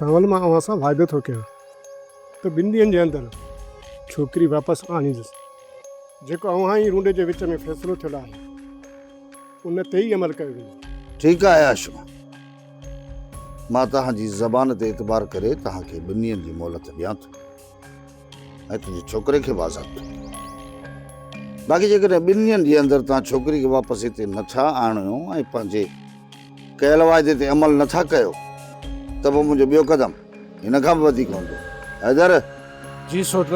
सावल मां अवां सां वाइदो थो कयां त 2 ॾींहंनि जे अंदरि छोकिरी वापसि आणींदुसि। जेको अव्हां ई रूंडे जे विच में फ़ैसिलो थियल आहे उन ते ई अमल कयो वेंदो। ठीकु आहे आशू, मां तव्हांजी ज़बान ते एतबार करे तव्हांखे 2 ॾींहंनि जी मोहलत ॾियां थो ऐं तुंहिंजे छोकिरे खे बि आज़ादु थो। बाक़ी जेकॾहिं 2 ॾींहंनि जे अंदरि तव्हां छोकिरी खे वापसि हिते नथा आणियो ऐं पंहिंजे कयल वाइदे ते अमल नथा कयो त पोइ मुंहिंजो ॿियो क़दम हिन खां बि वधीक हूंदो। हैदर जी सोट।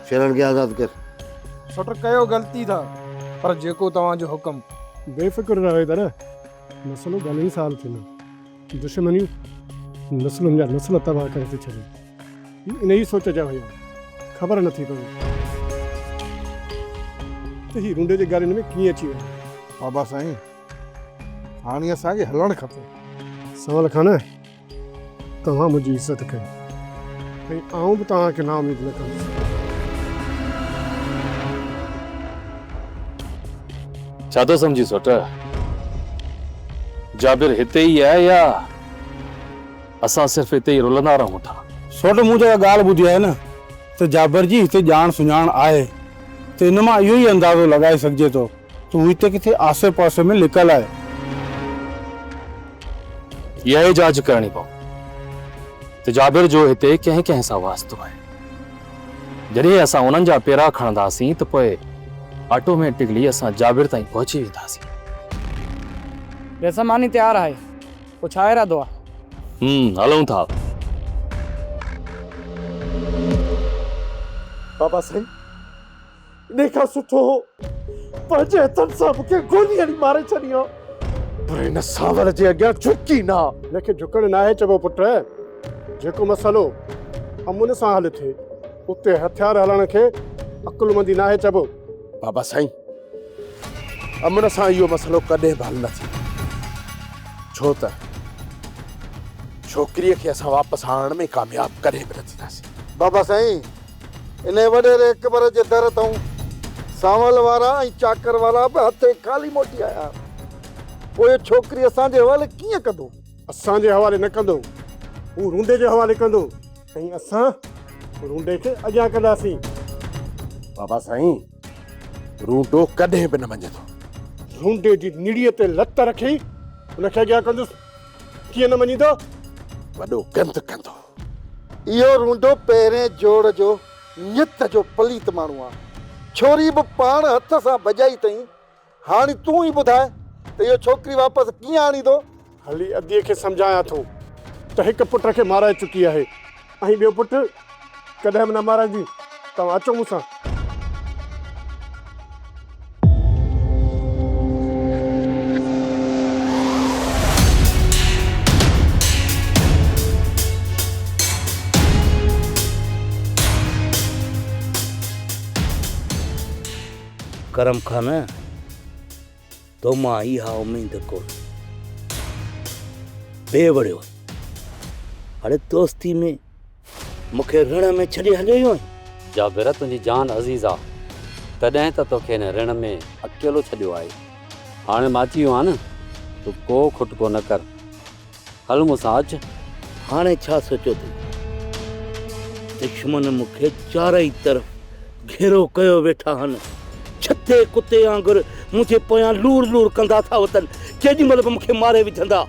शेरन खे आज़ादु कर। सोट कयो ग़लती था, पर जेको तव्हांजो हुकुम। बेफ़िक्र रहो दर, मसलो घणई साल थींदो। दुश्मनियूं नस्लुनि जा नस्ल तबाह करे थी छॾे। इन ई सोच जा हुया, ख़बर नथी पवे त ही रूंडे जे गारियुनि में कीअं अची विया। बाबा साईं, हाणे असांखे हलणु खपे। सवाल खान तव्हां मुंहिंजी इज़त कई ऐं आऊं बि तव्हांखे ना उमेद न कंदुसि। छा थो सम्झी सोट? जाबिर हिते ई आहे या असां सिर्फ़ हिते ई रुलंदा रहूं था? सोट मूं जेका ॻाल्हि ॿुधी आहे न त जाबिर जी हिते ॼाण सुञाण आहे, त इन मां इहो ई अंदाज़ो लॻाए सघिजे थो त हू हिते किथे आसे पासे में लिकल आहे। इहा ई जांच करणी पवंदी त जाबिर जो हिते कंहिं कंहिं सां वास्तो आहे। जॾहिं असां उन्हनि जा पेरा खणंदासीं त पोइ ऑटोमेटिकली असां जाबिर ताईं पहुची वेंदासीं। बेसमानी तैयार आहे, पोइ छा इरादो आहे? हलूं था। बाबा साईं, इन खां सुठो हो पंहिंजे हथनि सां मूंखे गोली हणी मारे छॾियो, पर हिन सावल जे अॻियां झुकी न। हिनखे झुकण न आहे चइबो पुट। जेको मसलो अमुन सां हल थिए उते हथियार हलण खे अकुलमंदी न आहे चइबो। बाबा साईं, अमन सां इहो मसलो कॾहिं बि हल न थींदो, छो त छोकिरीअ खे असां वापसि आणण में कामयाब कॾहिं बि न थींदासीं। बाबा साईं, इन वॾेरे अकबर जे दर तां सावल वारा ऐं चाकर वारा बि हथे ख़ाली मोटी आया। पोइ छोकिरी असांजे हवाले कीअं कंदो? असांजे हवाले न कंदो, हू रूंडे जे हवाले कंदो ऐं असां रूंडे खे अॻियां कंदासीं। बाबा साईं, रूंडो कॾहिं बि न मञंदो। रूंडे जी निड़ीअ ते लत रखी उनखे अॻियां कंदुसि, कीअं न मञींदो? वॾो गंद कंदो। इहो रूंडो पहिरें जोड़ जो नियत जो पलीत माण्हू आहे। छोरी बि पाण हथ सां भॼाई अथई। हाणे तूं ई ॿुधाए त इहो छोकिरी वापसि कीअं आणींदो? हली अदीअ खे सम्झायां थो त हिकु पुट खे माराए चुकी आहे ऐं ॿियो पुट कॾहिं बि न माराईंदी। तव्हां अचो मूंसां। करम खान, तो मां इहा उमेद को बेवड़ियो हाणे दोस्ती में मूंखे ऋण में छॾे हलियो आहीं। जाबिर, तुंहिंजी जान अज़ीज़ आहे, तॾहिं त तोखे हिन ऋण में अकेलो छॾियो आहे। हाणे मां अची वियो आहियां न, तूं को खुटको न कर। हल मूंसां अच। हाणे छा सोचियो अथई? दुश्मन मूंखे चारई तरफ़ घेरो कयो वेठा आहिनि। छते कुते वांगुरु मुंहिंजे पोयां लूर लूर कंदा था वतन। केॾीमहिल बि मूंखे मारे विझंदा।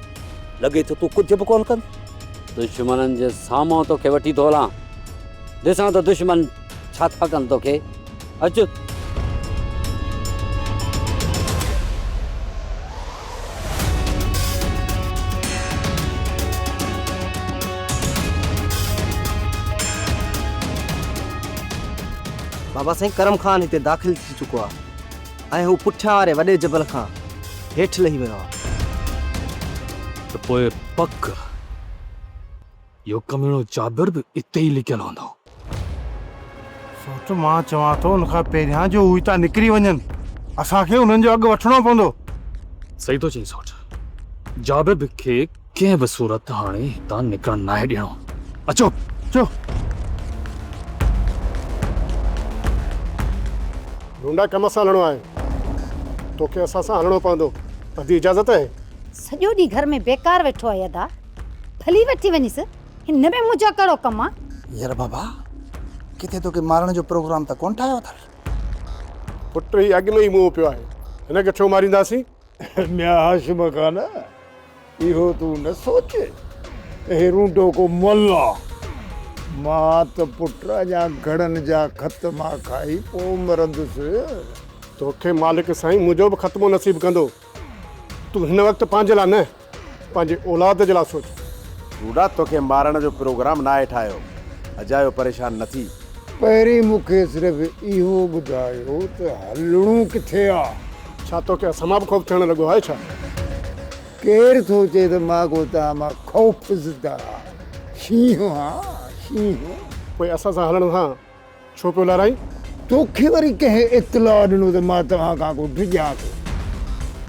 लॻे थो तूं कुझु बि कोन कंदी। दुश्मननि जे साम्हूं तोखे वठी थो हलां, ॾिसां त दुश्मन छा था कनि तोखे। अच। बाबा साईं, करम खान हिते दाख़िल थी चुको आहे ऐं हू पुठियां वारे वॾे जबल खां हेठि लही वियो आहे। त पोइ पक इहो कमीणो जाबिर बि इते ई लिकियलु हूंदो। सोच मां चवां थो उनखां पहिरियां जो हू हितां निकिरी वञनि, असांखे उन्हनि जो अघु वठिणो पवंदो। सही थो चई सोच। जाबिर खे कंहिं बि सूरत हाणे हितां निकिरण न आहे ॾियणो। अचो चो। रूंडा कम सां हलणो आहे, तोखे असां सां हलणो पवंदो। अदी इजाज़त आहे? सॼो ॾींहुं घर में बेकार वेठो आहे अदा, भली वठी वञीस। हिन में मुंहिंजो कहिड़ो कमु आहे? यार बाबा किथे तोखे मारण जो प्रोग्राम त कोन ठाहियो अथर। पुट ही अॻु में ई मुंहुं पियो आहे, हिनखे छो मारींदासीं? म्या हाशिम खान इहो तूं न सोचे, हे रूंडो को मोल्ला मां त पुट अञा घड़नि जा ख़तमा खाई पोइ मरंदुसि। तोखे मालिक साईं मुंहिंजो बि ख़तमो नसीब कंदो। तूं हिन वक़्तु पंहिंजे लाइ न, पंहिंजे औलाद जे लाइ सोच। बूढ़ा तोखे मारण जो प्रोग्राम नाहे ठाहियो, अजायो परेशान न थी। पहिरीं मूंखे सिर्फ़ु इहो ॿुधायो त हलणो किथे आहे? छा तोखे असां मां बि ख़ौफ़ थियणु लॻो आहे छा? केरु थो चए त मां को तव्हां मां ख़ौफ़ ज़दा शींहुं आहियां, शींहुं। पोइ असां सां हलण सां छो पियो लड़ाई? तोखे वरी कंहिं इतला ॾिनो त मां तव्हां खां को डिॼां थो?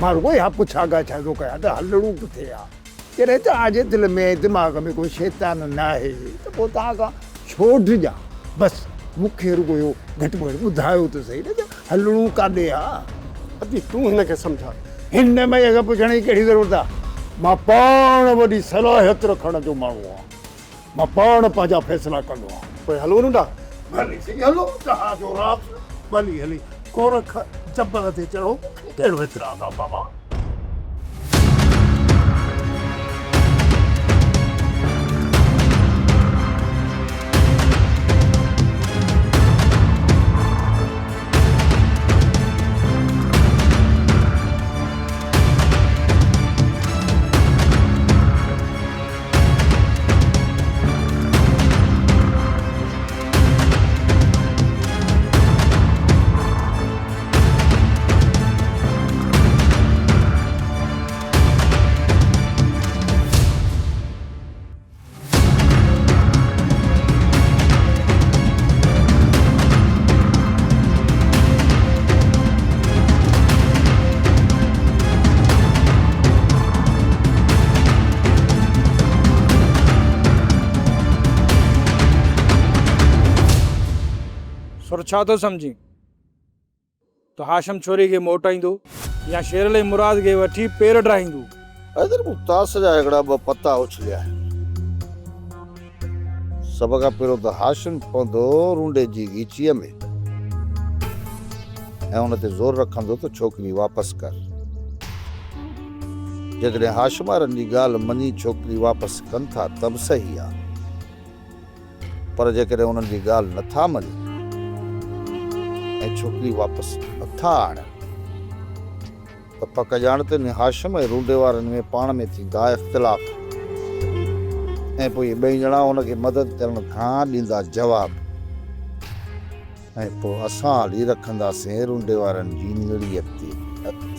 मां रुॻो या पुछा गा छा थो कयां त हलणो किथे आहे? जॾहिं तव्हांजे दिलि में दिमाग़ में को शैतान न आहे त पोइ तव्हां खां छो डिॼां? बसि मूंखे रुॻो इहो घटि में घटि ॿुधायो त सही न त हलणो काॾे आहे? अदी तूं हिनखे सम्झा। हिन में अगरि पुछण जी कहिड़ी ज़रूरत आहे? मां पाण वॾी सलाहियत रखण जो माण्हू आहियां, मां पाण पंहिंजा फ़ैसिला कंदो आहियां। पोइ हलो नंढा। भली सही हलो तव्हांजो रात भली हली कोरख जबल ते चढ़ो, कहिड़ो एतिराज़ आहे बाबा? सुर छा थो सम्झी? तो हाशम छोरी खे मोटाईंदो या शेरले मुराद खे वठी पेर ड्राईंदो? अदर मुतास जा हिकिड़ा ॿ पता उछलिया। सभ खां पहिरियों त हाशिम पवंदो रूंडे जी गीचीअ में ऐं हुन ते ज़ोर रखंदो त छोकिरी वापसि कर। जेकॾहिं हाशिम वारनि जी ॻाल्हि मञी छोकिरी वापसि कनि था त बि सही आहे, पर जेकॾहिं उन्हनि जी ॻाल्हि नथा मञनि ऐं छोकिरी वापसि नथा आणनि त पक ॼाण त हाशिम ऐं रूंडे वारनि में पाण में थींदा इख़्तिलाफ़ ऐं पोइ इहे ॿई ॼणा हुनखे मदद करण खां ॾींदा जवाब ऐं पोइ असां हली रखंदासीं रूंडे वारनि जी निड़ीअ ते हथ।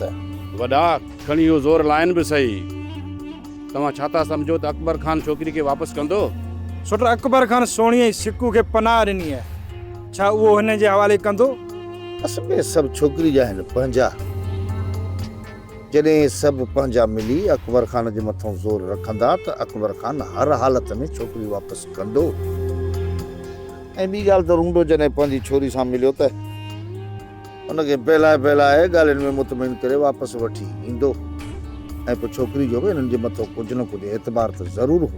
वॾा खणी इहो ज़ोर लाइन बि सही। तव्हां छा था सम्झो त अकबर ख़ान छोकिरी खे वापसि कंदो? सुट अकबर ख़ान सोणीअ जी सिकू खे पनाह ॾिनी आहे, छा उहो हिन जे हवाले कंदो? असल में सभु छोकिरी जा आहिनि पंहिंजा। जॾहिं सभु पंहिंजा मिली अकबर ख़ान जे मथां ज़ोर रखंदा त अकबर ख़ान हर हालत में छोकिरी वापसि कंदो। ऐं ॿी ॻाल्हि त रूंडो जॾहिं पंहिंजी छोरी सां मिलियो त हुनखे बहलाए बहलाए ॻाल्हियुनि में मुतमिन करे वापसि वठी ईंदो ऐं पोइ छोकिरी जो बि हिननि जे मथां कुझु न कुझु एतबार त ज़रूरु हो।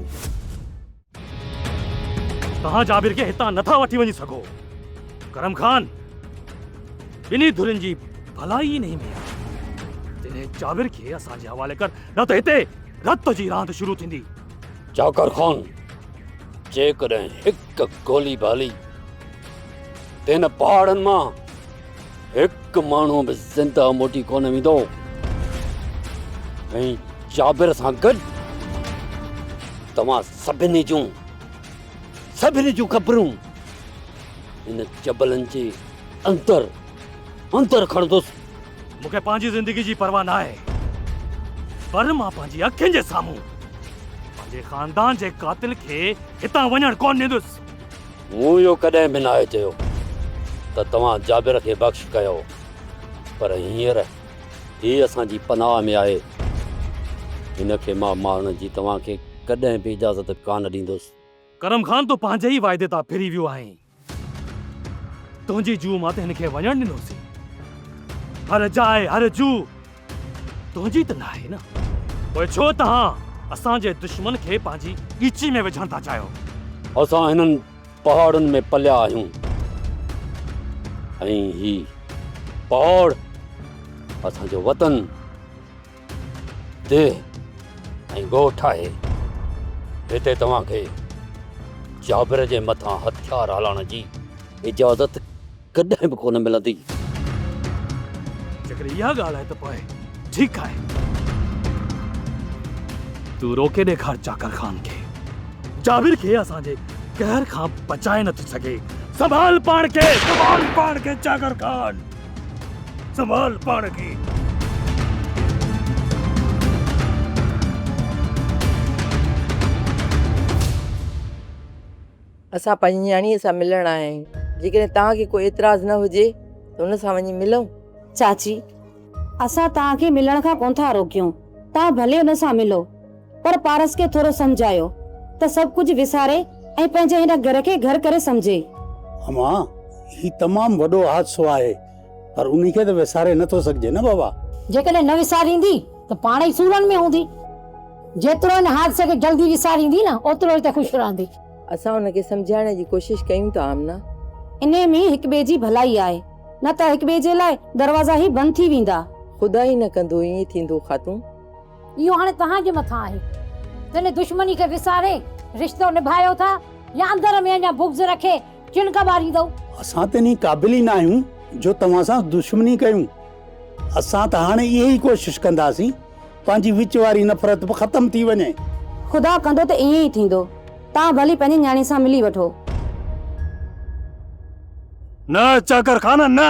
तव्हां जाबिर खे हितां नथा वठी वञी सघो। करम खान ॿिन्ही धुरियुनि जी भलाई नहीं में तेरे जाबिर खे असांजे हवाले कर, न त हिते रत जी रांदि शुरू थींदी। जाकर खान जेकॾहिं हिकु गोली बाली तिन पहाड़नि मां हिकु माण्हू बि ज़िंदा मोटी कोन वेंदो ऐं जाबिर सां गॾु तव्हां सभिनी जूं ख़बरूं इन जबलनि जे अंदर खणंदुसि। मूंखे पंहिंजी ज़िंदगी जी परवाह न आहे, पर मां पंहिंजी अखियुनि जे साम्हूं पंहिंजे ख़ानदान जे कातिल खे हितां वञण कोन ॾींदुसि। मूं इहो कॾहिं बि नाहे चयो त तव्हां जाबिर खे बख़्श कयो, पर हींअर ही असांजी पनाह में आहे। हिनखे मां मारण जी तव्हांखे कॾहिं बि इजाज़त कान ॾींदुसि। करम खान तो पंहिंजे ई वाइदे तां फिरी वियो आहीं। तुंहिंजी जू मां त हिनखे वञण ॾिनोसीं, हर जाइ हर जू तुंहिंजी त न आहे न। पोइ छो तव्हां असांजे दुश्मन खे पंहिंजी ॻीची में विझण था चाहियो। असां हिननि पहाड़नि में पलिया आहियूं ऐं ही पहाड़ असांजो वतन देह ऐं ॻोठ आहे। हिते तव्हांखे जाबिर जे मथां हथियार हलाइण जी इजाज़त कॾहिं बि कोन मिलंदी। जेकर इहा ॻाल्हि आहे त पोइ ठीकु आहे, तूं रोके ॾेखार चाकर खान खे। जाबिर खे असांजे कहर खां बचाए नथो सघे। संभाल पाण खे चाकर खान, संभाल पाण खे। असां पंहिंजी न्याणीअ सां मिलण आया आहियूं। जेकॾहिं तव्हांखे कोई एतिराज़ न हुजे त हुन सां वञी मिलूं। चाची, असां तव्हांखे मिलण खां कोन था रोकियूं, तव्हां भले हुन सां मिलो, पर पारस खे थोरो सम्झायो त सभु कुझु विसारे ऐं पंहिंजे हिन घर खे घर करे सम्झे। अमा, ही तमामु वॾो हादसो आहे, पर उन्ही खे त विसारे नथो सघिजे न बाबा। जेकॾहिं न विसारींदी त पाण ई सूरन में हूंदी। जेतिरो हिन हादसे खे जल्दी विसारींदी न, ओतिरो ई त ख़ुशि रहंदी। असां हुनखे सम्झाइण जी कोशिश कयूं था आमना। इन में हिक ॿिए जी भलाई आहे, न त हिक ॿिए जे लाइ दरवाज़ा ई बंदि थी वेंदा। ख़ुदा ई न कंदो ईअं थींदो ख़ातून। इहो हाणे तव्हांजे मथां आहे। तने दुश्मनी खे विसारे रिश्तो निभायो था या अंदर में अञा बुग़्ज़ रखे चिणका ॿारींदव। असां त नी क़ाबिल ई न आहियूं जो तव्हां सां दुश्मनी कयूं। असां त हाणे इहे ई कोशिश कंदासीं पंहिंजी विच वारी नफ़रत बि ख़तम थी वञे। ख़ुदा कंदो त ईअं ई थींदो। तव्हां भली पंहिंजी न्याणी सां मिली वठो। न चाकर खान न,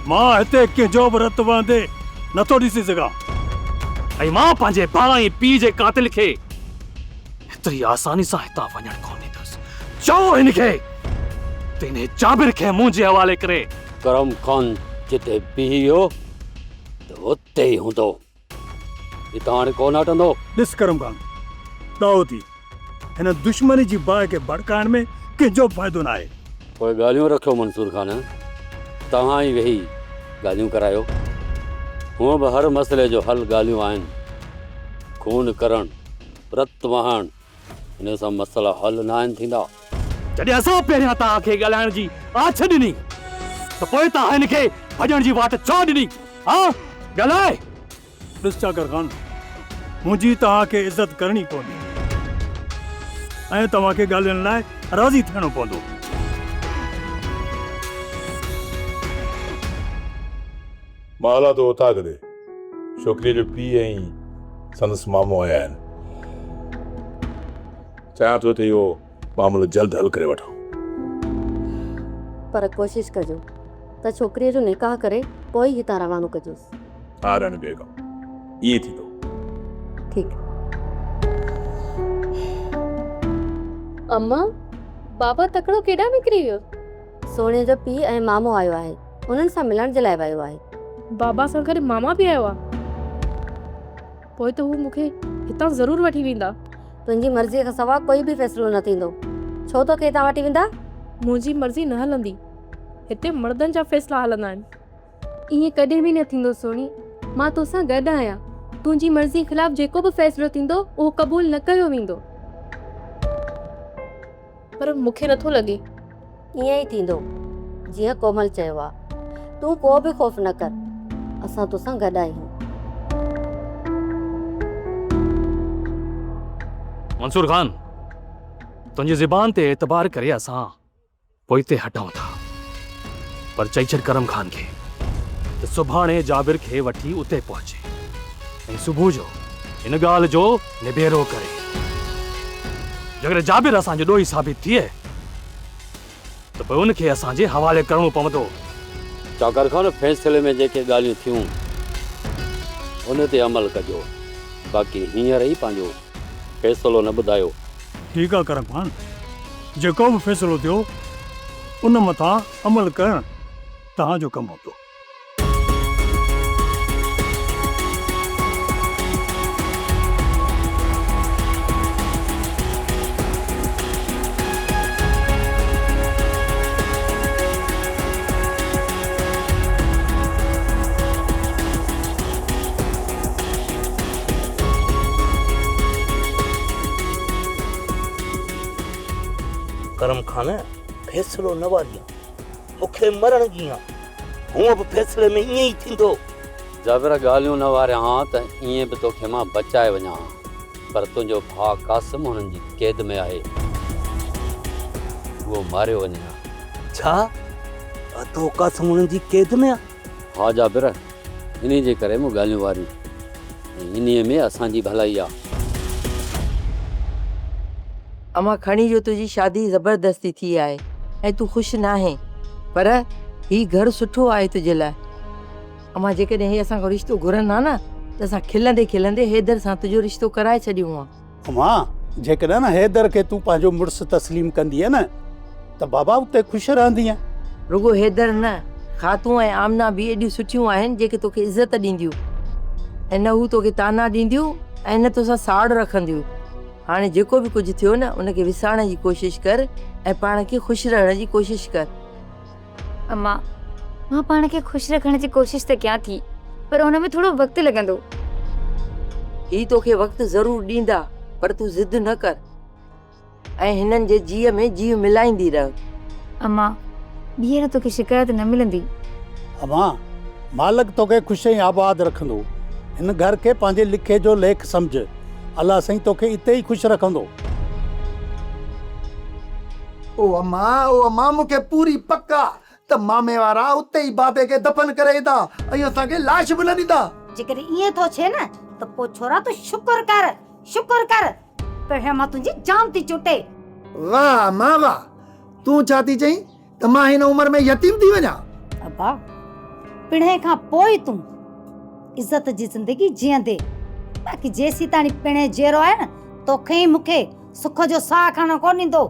मां हिते कंहिंजो बि रत वहंदे नथो ॾिसी सघां। ऐं मां पंहिंजे भाउ ऐं पीउ जे कातिल खे एतिरी आसानी सां हितां वञण कोन ॾींदुसि। चओ हिनखे त हिन जाबिर खे मुंहिंजे हवाले करे। करम खान जिते बीहो त उते ई हूंदो। हितां हाणे कोन हटंदो। ॾिस करम खान, ॾाहो थी हिन दुश्मनी जी बाहि खे भड़काइण में कंहिंजो फ़ाइदो न आहे। पोइ ॻाल्हियूं रखियो मंसूर खान, तव्हां ई वेही ॻाल्हियूं करायो। हूअं बि हर मसइले जो हल ॻाल्हियूं आहिनि। खून करण, रत वहण, हिन सां मसइला हल न आहिनि थींदा। जॾहिं असां पहिरियां तव्हांखे ॻाल्हाइण जी आछ ॾिनी त पोइ तव्हां हिनखे भॼण जी वाट छो ॾिनी? हा, ॻाल्हाए। ॾिस चाकर खान, मुंहिंजी तव्हांखे इज़त करणी पवंदी ऐं तव्हांखे ॻाल्हाइण लाइ राज़ी थियणो पवंदो। माला तो उता करे छोकिरीअ जो पीउ ऐं संदसि मामो आया आहिनि। चाहियां थो त इहो मामलो जल्द हल करे वठो। पर कोशिश कजो त छोकिरीअ जो निकाह करे पोइ ई हितां रवानो कजोसि। हा रानी बेगम, इहे थींदो। ठीकु। अम्मा, बाबा तकड़ो केॾां निकिरी वियो? सोने जो पीउ ऐं मामो आयो आहे, उन्हनि सां मिलण जे लाइ वियो आहे। बाबा सां गॾु मामा बि आयो आहे? पोइ त हू मूंखे हितां ज़रूरु वठी वेंदा। तुंहिंजी मर्ज़ीअ खां सवाइ कोई बि फ़ैसिलो न थींदो। छो तो हितां वठी वेंदा? मुंहिंजी मर्ज़ी न हलंदी, हिते मर्दनि जा फ़ैसिला हलंदा आहिनि। ईअं कॾहिं बि न थींदो सोनी, मां तोसां गॾु आहियां। तुंहिंजी मर्ज़ी ख़िलाफ़ जेको बि फ़ैसिलो थींदो उहो क़बूल न कयो वेंदो। पर मूंखे नथो लॻे। ईअं ई थींदो जीअं कोमल चयो आहे। तूं को बि ख़ौफ़ न कर, असां तोसां गॾु आहियूं। मंसूर खान, तुंहिंजी ज़बान ते एतबार करे असां पोइ ते हटूं था, पर चई छॾ करम खान खे त सुभाणे जाबिर खे वठी उते पहुचे ऐं सुबुह जो इन ॻाल्हि जो निबेरो करे। जेकर जाबिर असांजो ॾोही साबित थिए त पोइ उनखे असांजे हवाले करणो पवंदो। चाकर खान, फ़ैसिले में जेके ॻाल्हियूं थियूं उन ते अमल कजो। बाक़ी हींअर ई पंहिंजो फ़ैसिलो न ॿुधायो। ठीकु आहे करम खान, जेको बि फ़ैसिलो थियो उन मथां अमल करणु तव्हांजो कमु हूंदो। खां न फ़ैसिलो न वारियां, मूंखे मरण कीअं हूअं बि फ़ैसिले में ईअं ई थींदो। जाबिर ॻाल्हियूं न वारिया हा त ईअं बि तोखे मां बचाए वञा हा, पर तुंहिंजो भाउ क़ासिम हुननि जी क़ैद में आहे, उहो मारियो वञे हा। छा तो क़ासिम हुननि जी क़ैद में आहे? हा जाबिर, इन जे करे मूं ॻाल्हियूं वारियूं, इन्हीअ में असांजी भलाई आहे। अमां खणी जो तुंहिंजी शादी ज़बरदस्ती थी आहे ऐं तूं ख़ुशि न आहे, पर ही घर सुठो आहे तुंहिंजे लाइ। अमां जेकॾहिं हे असांखां रिश्तो घुरनि हा न त असां खिलंदे खिलंदे हैदर सां तुंहिंजो रिश्तो कराए छॾियूं हा। अमां जेकॾहिं न हैदर खे तूं पंहिंजो मुड़ुसु तस्लीम कंदीअ न त बाबा उते ख़ुशि रहंदीअ। रुगो हैदर न, ख़ातूं ऐं आमना बि एॾियूं सुठियूं आहिनि जेके तोखे इज़त ॾींदियूं, ऐं न हू तोखे ताना ॾींदियूं ऐं न तोसां साड़ रखंदियूं। हाणे जेको बि कुझु थियो न उनखे विसारण जी कोशिशि कर ऐं पाण खे ख़ुशि रहण जी कोशिशि कर। अम्मा, मां पाण खे ख़ुशि रखण जी कोशिशि त कयां थी, पर हुन में थोरो वक़्तु लॻंदो। ही तोखे वक़्तु ज़रूरु ॾींदा, पर तूं ज़िद न कर ऐं हिननि जे जीअ में जीव मिलाईंदी रह। अम्मा, ॿीहर तोखे शिकायत न मिलंदी। अमां, मालिक तोखे ख़ुशि ऐं आबाद रखंदो। हिन घर खे पंहिंजे लिखे जो लेख सम्झ। अल्लाह साईं तोखे इते ई ख़ुशि रखंदो। ओ अम्मा मूंखे पूरी पक्का त मामे वारा उते ई बाबे खे दफ़न करे ईंदा ऐं असांखे लाश बि न ॾींदा। जेकॾहिं ईअं थो थिए न त पोइ छोरा तूं शुक्र कर पहिरियों मां तुंहिंजी जान थी चुटे। वाह मां वाह, तूं छा थी चईं त मां हिन उमिरि में यतीम थी वञा? अब्बा, पिणे खां पोइ तूं इज़त जी ज़िंदगी जीअंदे, बाक़ी जेसी ताणी पिणे जहिड़ो आहे न तोखे ई मूंखे सुख जो साह खणण कोन ईंदो।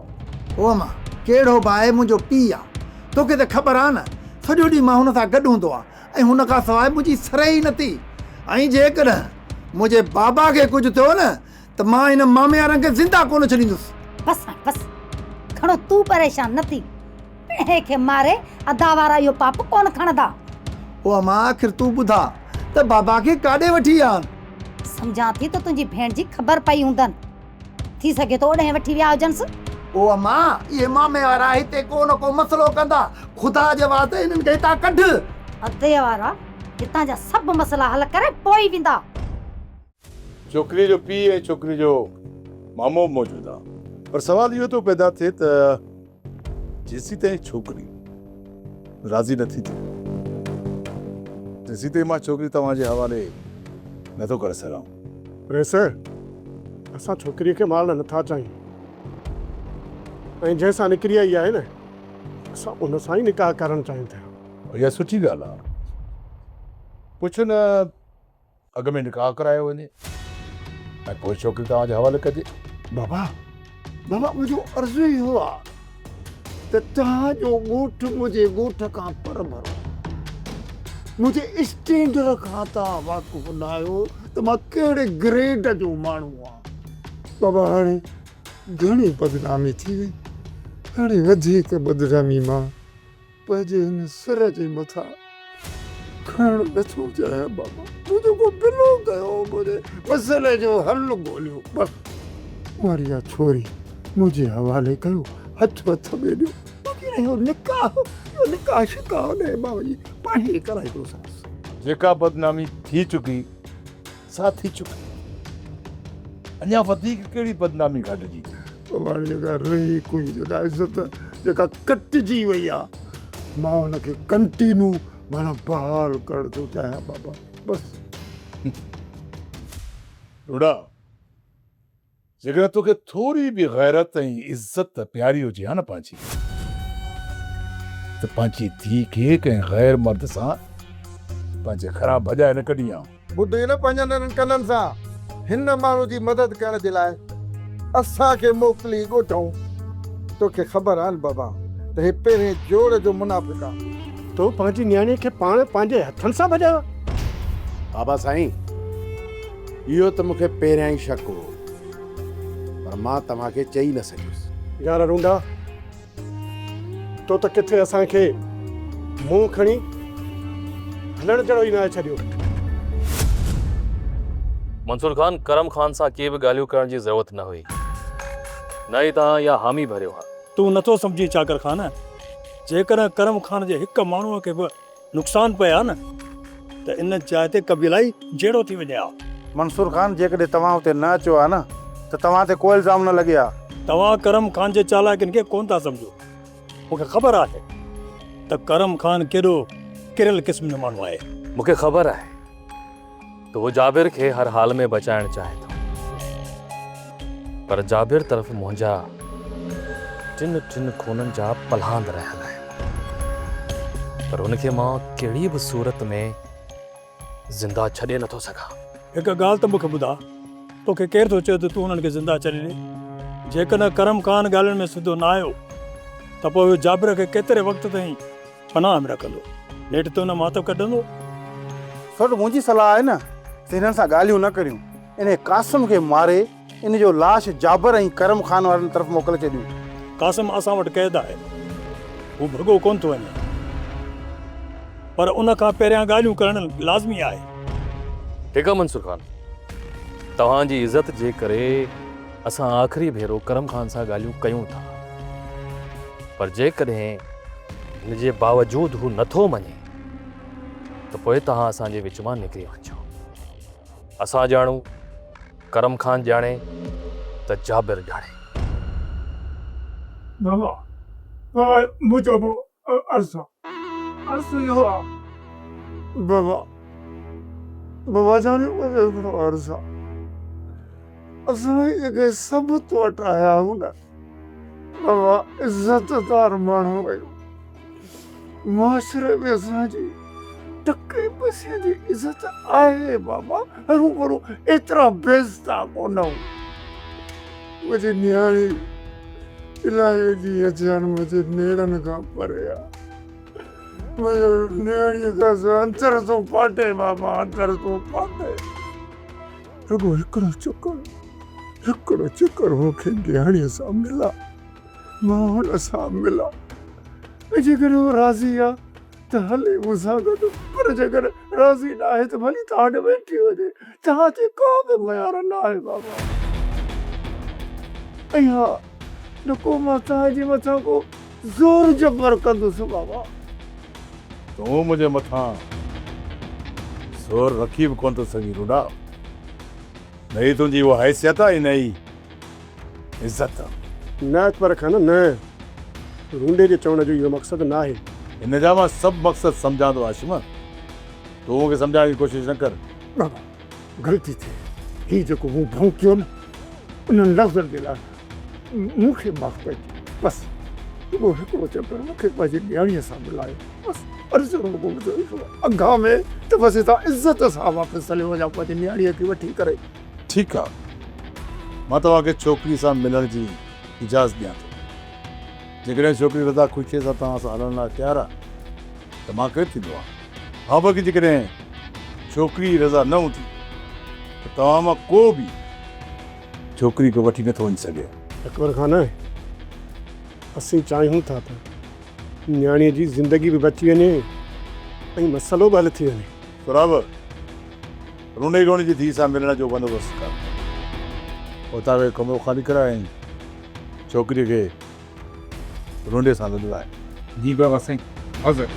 ओ अम्मा, कहिड़ो भाई मुंहिंजो पीउ आहे, तोखे त ख़बर आहे न, सॼो ॾींहुं मां हुन सां गॾु हूंदो आहे ऐं हुन खां सवाइ मुंहिंजी सर ई नथी। ऐं जेकॾहिं मुंहिंजे बाबा खे कुझु थियो न त मां हिन मामे वारनि खे ज़िंदा कोन छॾींदुसि। बस खणो, तूं परेशान न थी। पिणे खे मारे अदा वारा इहो पाप कोन खणंदा। ओ अम्मा, आख़िर तूं ॿुधा त बाबा खे काॾे वठी विया आहिनि? सम्झां थी त तुंहिंजी भेण जी ख़बर पई हूंदनि, थी सघे थो ओॾे वठी विया हुजनिसि। ओ अम्मा, इहे मामे वारा हिते को न को मसलो कंदा, ख़ुदा जे वास्ते हिननि खे हितां कढ। अदे वारा हितां जा सभु मसला हल करे पोइ वेंदा। छोकिरी जो पीउ ऐं छोकिरी जो मामो मौजूदु आहे, पर सवाल इहो थो पैदा थिए त जेसी ताईं छोकिरी राज़ी नथी थिए तेसी ताईं मां छोकिरी तव्हांजे हवाले नथो करे सघां। प्रेसर, असां छोकिरीअ खे मारण नथा चाहियूं ऐं जंहिंसां निकिरी आई आहे न असां उन सां ई निकाह करणु चाहियूं था। इहा सुठी ॻाल्हि आहे। पुछो न अॻ में निकाह करायो वञे ऐं पोइ छोकिरी तव्हांजे हवाले कजे। बाबा मुंहिंजो अर्ज़ु इहो आहे त तव्हांजो ॻोठु मुंहिंजे ॻोठ खां पर भरो, मुंहिंजे स्टैंडर्ड खां तव्हां वाक़ुफ़ु न आहियो त मां कहिड़े ग्रेड जो माण्हू आहियां। बाबा, हाणे घणी बदनामी थी वई, हाणे वधीक बदनामी मां पंहिंजे हिन सिर जे मथां खणणु नथो चाहियां। बाबा, मुंहिंजो को बिलो कयो, मुंहिंजे मसइले जो हल ॻोल्हियो। बसि वरी इहा छोरी मुंहिंजे हवाले कयो, हथ में ॾियो। इहो निकाह शिकाह न मां वञी पाण ई कराईंदोसांसि। जेका बदनामी थी चुकी सा थी चुकी, अञा वधीक कहिड़ी बदनामी घटिजी? जेका रही कोई जेका इज़त जेका कटिजी वई आहे, मां हुनखे कंटिन्यू माना बहाल करणु थो चाहियां। बाबा बसि रुड़ा, जेकॾहिं तोखे थोरी बि गैरत ऐं इज़त प्यारी हुजे हा न पंहिंजी, त पंहिंजी धीउ खे कंहिं गैर मर्द सां पंहिंजे ख़राब भॼाए न कढी आ। ॿुधे न पंहिंजनि कननि सां हिन माण्हू जी मदद करण जे लाइ असांखे मोकिली ॻोठऊं। तोखे ख़बर आहे न बाबा त हे पहिरें जोड़ जो मुनाफ़िक़ आहे। तो पंहिंजी न्याणीअ खे पाण पंहिंजे हथनि सां भॼायो? बाबा साईं, इहो त मूंखे पहिरियां ई शक हो, पर मां तव्हांखे चई न सघियुसि। यार रूंडा, तो त किथे असांखे मुंहुं खणी हलण जहिड़ो ई न छॾियो। मंसूर खान, करम खान सां के बि ॻाल्हियूं करण जी ज़रूरत न हुई, न ई तव्हां इहा हामी भरियो आहे। तूं नथो सम्झी चाकर ख़ान, जेकॾहिं करम खान जे हिक माण्हूअ खे बि नुक़सानु पए हा न त इन जाइ ते कबीलाई जहिड़ो थी वञे हा। मंसूर खान, जेकॾहिं तव्हां हुते न अचो हा न त तव्हां ते को इल्ज़ाम न लॻे हा। तव्हां करम खान जे चालाकियुनि खे कोन था सम्झो। मूंखे ख़बर आहे त करम खान केॾो किरियल क़िस्म जो माण्हू आहे। मूंखे ख़बर आहे त वो जाबिर खे हर हाल में बचाइण चाहे थो, पर जाबिर तरफ़ मुंहिंजा टिन टिन खूननि जा पलांद रहियल आहिनि, पर उनखे मां कहिड़ी बि सूरत में ज़िंदा छॾे नथो सघां। हिकु ॻाल्हि त मूंखे ॿुधा, तोखे केरु थो चए त तूं हुननि खे ज़िंदा छॾे ॾे? जेकॾहिं करम खान ॻाल्हियुनि में सिधो न आयो त पोइ जाबिर खे केतिरे वक़्त ताईं पनाह में रखंदो, नेठि त हुन मातब कढंदो। सो मुंहिंजी सलाह आहे न त हिननि सां ॻाल्हियूं न करियूं, इन कासिम खे मारे इन जो लाश जाबिर ऐं करम खान वारनि तरफ़ मोकिले छॾियूं। कासिम असां वटि क़ैद आहे, हू भॻो कोन थो वञे, पर उन खां पहिरियां ॻाल्हियूं करणु लाज़मी आहे। ठीकु आहे मंसूर खान, तव्हांजी इज़त जे करे असां आख़िरी भेरो करम खान सां ॻाल्हियूं कयूं था, पर जेकॾहिं हिन जे बावजूद हू नथो मञे त पोइ तव्हां असांजे विच मां निकिरी वञो। असां ॼाणूं, करम खान ॼाणे त जाबिर ॼाणे। बाबा मुझे अर्सा इहो आहे बाबा जाने मुझे अर्सा असां जेके सबूत वटि आया आहियूं न बाबा, इज़तदार माण्हू आहियूं, मुआशरे में असांजी टके पैसे जी इज़त आहे बाबा, हरू भरू एतिरा बेइज़्ज़ता कोन आहियूं। मुंहिंजी नियाणी इलाही ॾींहं थिया आहिनि मुंहिंजे नेड़नि खां परे आहे, मुंहिंजो नियाणीअ खां अंतर थो फाटे बाबा, अंतर थो फाटे। रुगो हिकिड़ो चक्कर मूंखे नियाणीअ सां मिला, मां हुन सां मिला, जेकॾहिं उहो राज़ी आहे त हले मूंसां गॾु, पर जेकॾहिं राज़ी न आहे त भली तव्हां वटि वेठी हुजे, तव्हां ते को बि मयार न आहे बाबा। ऐं हा, न को मां तव्हांजे मथां को ज़ोर जबर कंदुसि बाबा। तूं मुंहिंजे मथां ज़ोर रखी बि कोन थो सघीं रुडा, न ही तुंहिंजी उहा हैसियत आहे, न ही इज़त। न अकबर खान, न रूंडे जे चवण जो इहो मक़सदु न आहे। हिन जा मां सभु मक़सदु सम्झां थो आशिम, तूं मूंखे सम्झाइण जी कोशिशि न कर। बाबा ग़लती थी, हीउ जेको मूं भौंकियो न उन्हनि लफ़्ज़नि जे लाइ मूंखे माफ़ कजे, बसि रुगो हिकिड़ो चक्कर मूंखे पंहिंजी नियाणीअ सां मिलायो, बसि अर्ज़ु रुगो अॻा में त बसि हितां इज़त सां वापसि हली वञा पंहिंजी नियाणीअ खे वठी करे। ठीकु आहे, मां तव्हांखे छोकिरी सां मिलण जी इजाज़त ॾियां थो। जेकॾहिं छोकिरी रज़ा ख़ुशीअ सां तव्हां सां हलण लाइ तयारु आहे त मां केरु थींदो आहे। हा, बाक़ी जेकॾहिं छोकिरी रज़ा न हूंदी त तव्हां मां को बि छोकिरी खे वठी नथो वञी सघे। अकबर खान, असीं चाहियूं था त नियाणीअ जी ज़िंदगी बि बची वञे ऐं मसइलो बि हल थी वञे। बराबरि, रूने रोणी जी धीउ सां मिलण जो बंदोबस्तु कर, उतां खे कमिरो ख़ाली कराए ऐं छोकिरीअ खे रूंडे सां मिलाए। जी बाबा साईं, हाज़िर।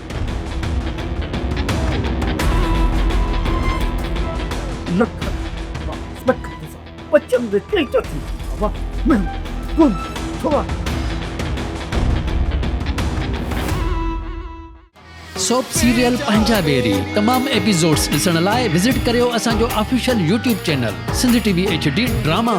बच्चन दे कई तो थी बाबा, मैं गुम थोड़ा सोप सीरियल पंजाबेरी तमाम एपिसोड्स ॾिसण लाइ विज़िट करियो असांजो official YouTube channel Sindh TV HD drama.